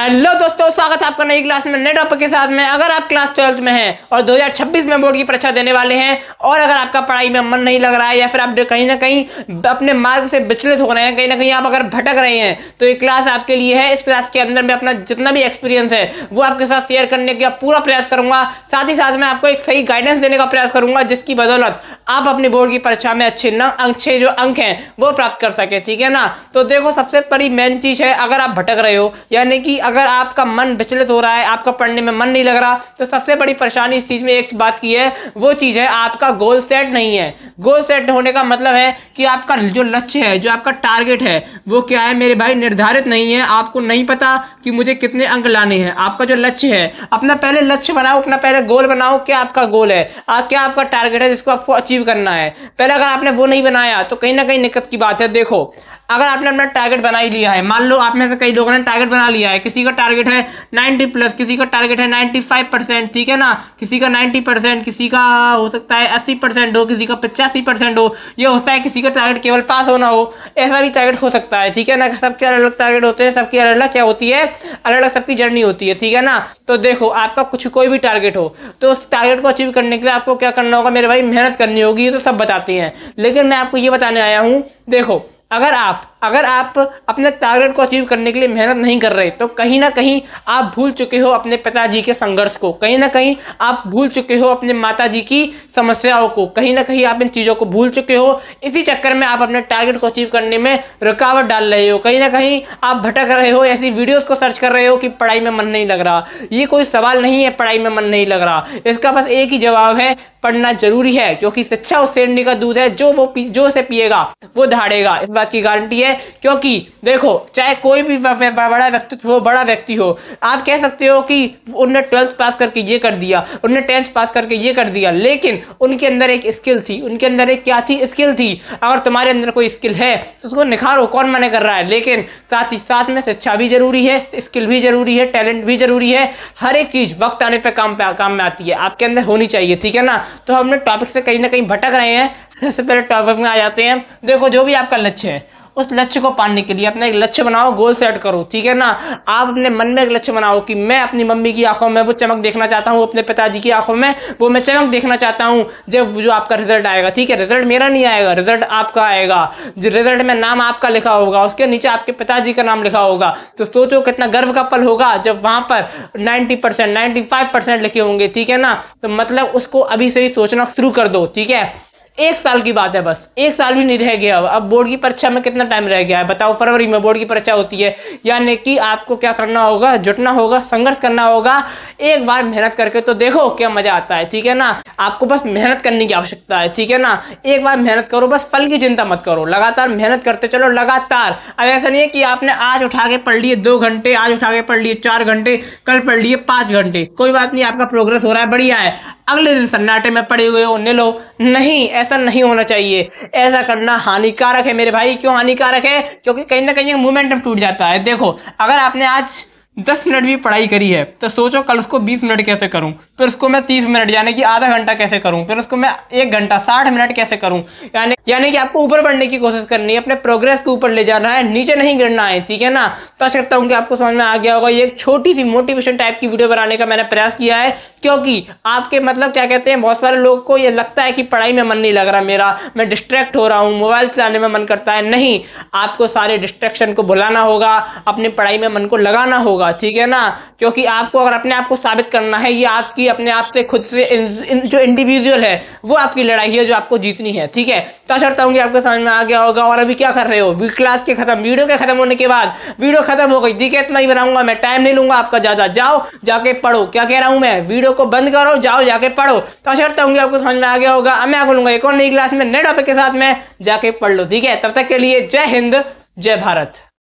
Hello दोस्तों, स्वागत है आपका नई क्लास में नए टॉपिक के साथ में। अगर आप क्लास 12th में हैं और 2026 में बोर्ड की परीक्षा देने वाले हैं और अगर आपका पढ़ाई में मन नहीं लग रहा है या फिर आप कहीं ना कहीं अपने मार्ग से विचलित हो रहे हैं, कहीं ना कहीं आप अगर भटक रहे हैं, तो ये क्लास आपके लिए है। इस क्लास के अंदर मैं अपना जितना भी एक्सपीरियंस है वो आपके साथ शेयर करने का पूरा प्रयास करूंगा। साथ ही साथ मैं आपको एक सही गाइडेंस देने का प्रयास करूंगा जिसकी बदौलत आप अपनी बोर्ड की परीक्षा में अच्छे जो अंक हैं वो प्राप्त कर सके। ठीक है ना। तो देखो, सबसे बड़ी मेन चीज है, अगर आप भटक रहे हो यानी कि अगर आपका मन विचलित हो रहा है, आपका पढ़ने में मन नहीं लग रहा, तो सबसे बड़ी परेशानी इस चीज में एक बात की है, वो चीज है आपका गोल सेट नहीं है। गोल सेट होने का मतलब है कि आपका जो लक्ष्य है, जो आपका टारगेट है, वो क्या है मेरे भाई, निर्धारित नहीं है। आपको नहीं पता कि मुझे कितने अंक लाने हैं। आपका जो लक्ष्य है, अपना पहले लक्ष्य बनाओ, अपना पहले गोल बनाओ। क्या आपका गोल है, क्या आपका टारगेट है जिसको आपको अचीव करना है। पहले अगर आपने वो नहीं बनाया तो कहीं ना कहीं दिक्कत की बात है। देखो, अगर आपने अपना टारगेट बना ही लिया है, मान लो आप में से कई लोगों ने टारगेट बना लिया है, किसी का टारगेट है 90+, किसी का टारगेट है 95%, ठीक है ना, किसी का 90%, किसी का हो सकता है 80% हो, किसी का 85% हो। ये होता है किसी का टारगेट केवल पास होना हो, ऐसा भी टारगेट हो सकता है। ठीक है ना। सबके अलग अलग टारगेट होते हैं, सबकी अलग अलग क्या होती है, अलग अलग सबकी जर्नी होती है। ठीक है ना। तो देखो, आपका कोई भी टारगेट हो तो उस टारगेट को अचीव करने के लिए आपको क्या करना होगा मेरे भाई, मेहनत करनी होगी। ये तो सब बताते हैं, लेकिन मैं आपको ये बताने आया हूँ। देखो, अगर आप अपने टारगेट को अचीव करने के लिए मेहनत नहीं कर रहे, तो कहीं ना कहीं आप भूल चुके हो अपने पिताजी के संघर्ष को, कहीं ना कहीं आप भूल चुके हो अपने माताजी की समस्याओं को, कहीं ना कहीं आप इन चीज़ों को भूल चुके हो। इसी चक्कर में आप अपने टारगेट को अचीव करने में रुकावट डाल रहे हो, कहीं ना कहीं आप भटक रहे हो, ऐसी वीडियोस को सर्च कर रहे हो कि पढ़ाई में मन नहीं लग रहा। ये कोई सवाल नहीं है पढ़ाई में मन नहीं लग रहा, इसका बस एक ही जवाब है, पढ़ना जरूरी है, क्योंकि शिक्षा उस शेरनी का दूध है जो उसे पिएगा वो दहाड़ेगा। इस बात की गारंटी है। क्योंकि देखो, चाहे कोई भी बड़ा व्यक्तित्व हो, बड़ा व्यक्ति हो, आप कह सकते हो कि उन्होंने 12th पास करके ये कर दिया, उन्होंने 10th पास करके ये कर दिया, लेकिन उनके अंदर एक स्किल थी, उनके अंदर एक क्या थी, स्किल थी। अगर तुम्हारे अंदर कोई स्किल है तो उसको निखारो, कौन मना कर रहा है। लेकिन साथ ही साथ में शिक्षा भी जरूरी है, स्किल भी जरूरी है, टैलेंट भी जरूरी है। हर एक चीज वक्त आने पर काम में आती है, आपके अंदर होनी चाहिए। ठीक है ना। तो हम अपने टॉपिक से कहीं ना कहीं भटक रहे हैं। सबसे पहले टॉपिक में आ जाते हैं। देखो, जो भी आपका लक्ष्य है, उस लक्ष्य को पाने के लिए अपना एक लक्ष्य बनाओ, गोल सेट करो। ठीक है ना। आप अपने मन में एक लक्ष्य बनाओ कि मैं अपनी मम्मी की आंखों में वो चमक देखना चाहता हूँ, अपने पिताजी की आंखों में वो मैं चमक देखना चाहता हूँ जब जो आपका रिजल्ट आएगा। ठीक है, रिजल्ट मेरा नहीं आएगा, रिजल्ट आपका आएगा। रिजल्ट में नाम आपका लिखा होगा, उसके नीचे आपके पिताजी का नाम लिखा होगा। तो सोचो कितना गर्व का पल होगा जब वहां पर 90%, 95% लिखे होंगे। ठीक है ना। तो मतलब उसको अभी से ही सोचना शुरू कर दो। ठीक है। 1 साल की बात है, बस 1 साल भी नहीं रह गया। अब बोर्ड की परीक्षा में कितना टाइम रह गया है बताओ। फरवरी में बोर्ड की परीक्षा होती है, यानी कि आपको क्या करना होगा, जुटना होगा, संघर्ष करना होगा। एक बार मेहनत करके तो देखो क्या मजा आता है। ठीक है ना। आपको बस मेहनत करने की आवश्यकता है। ठीक है ना। एक बार मेहनत करो, बस फल की चिंता मत करो, लगातार मेहनत करते चलो, लगातार। अब ऐसा नहीं है कि आपने आज उठा के पढ़ लिए 2 घंटे, आज उठा के पढ़ लिए 4 घंटे, कल पढ़ लिए 5 घंटे, कोई बात नहीं, आपका प्रोग्रेस हो रहा है, बढ़िया है। अगले दिन सन्नाटे में पड़े हुए हो, निलो नहीं, ऐसा नहीं होना चाहिए। ऐसा करना हानिकारक है मेरे भाई। क्यों हानिकारक है? क्योंकि कहीं ना कहीं मोमेंटम टूट जाता है। देखो, अगर आपने आज 10 मिनट भी पढ़ाई करी है तो सोचो कल उसको 20 मिनट कैसे करूं, फिर उसको मैं 30 मिनट यानी कि आधा घंटा कैसे करूं, फिर उसको मैं 1 घंटा 60 मिनट कैसे करूं। यानी कि आपको ऊपर बढ़ने की कोशिश करनी है, अपने प्रोग्रेस को ऊपर ले जाना है, नीचे नहीं गिरना है। ठीक है ना। तो आशा करता हूं कि आपको समझ में आ गया होगा। ये एक छोटी सी मोटिवेशन टाइप की वीडियो बनाने का मैंने प्रयास किया है, क्योंकि आपके मतलब क्या कहते हैं, बहुत सारे लोग को ये लगता है कि पढ़ाई में मन नहीं लग रहा मेरा, मैं डिस्ट्रैक्ट हो रहा हूँ, मोबाइल चलाने में मन करता है। नहीं, आपको सारे डिस्ट्रैक्शन को भुलाना होगा, अपनी पढ़ाई में मन को लगाना होगा। ठीक है ना। क्योंकि आपको अगर अपने आप को साबित करना है, ये आपकी अपने आप से खुद से जो इंडिविजुअल है वो आपकी लड़ाई है जो आपको जीतनी है। ठीक है। तो आशा करता हूँ कि आपको समझ में आ गया होगा। और अभी क्या कर रहे हो, क्लास के खत्म, वीडियो के खत्म होने के बाद, वीडियो खत्म हो गई, ठीक है, इतना ही बनाऊंगा मैं, टाइम नहीं लूंगा आपका ज्यादा। जाओ जाके पढ़ो। क्या कह रहा हूं मैं, वीडियो को बंद करो, जाओ जाके पढ़ो। तो आशा करता हूँ कि आपको समझ में आ गया होगा। मैं आपको लूंगा एक और नई क्लास में नए टॉपिक के साथ में, जाके पढ़ लो। ठीक है। तब तक के लिए जय हिंद, जय भारत।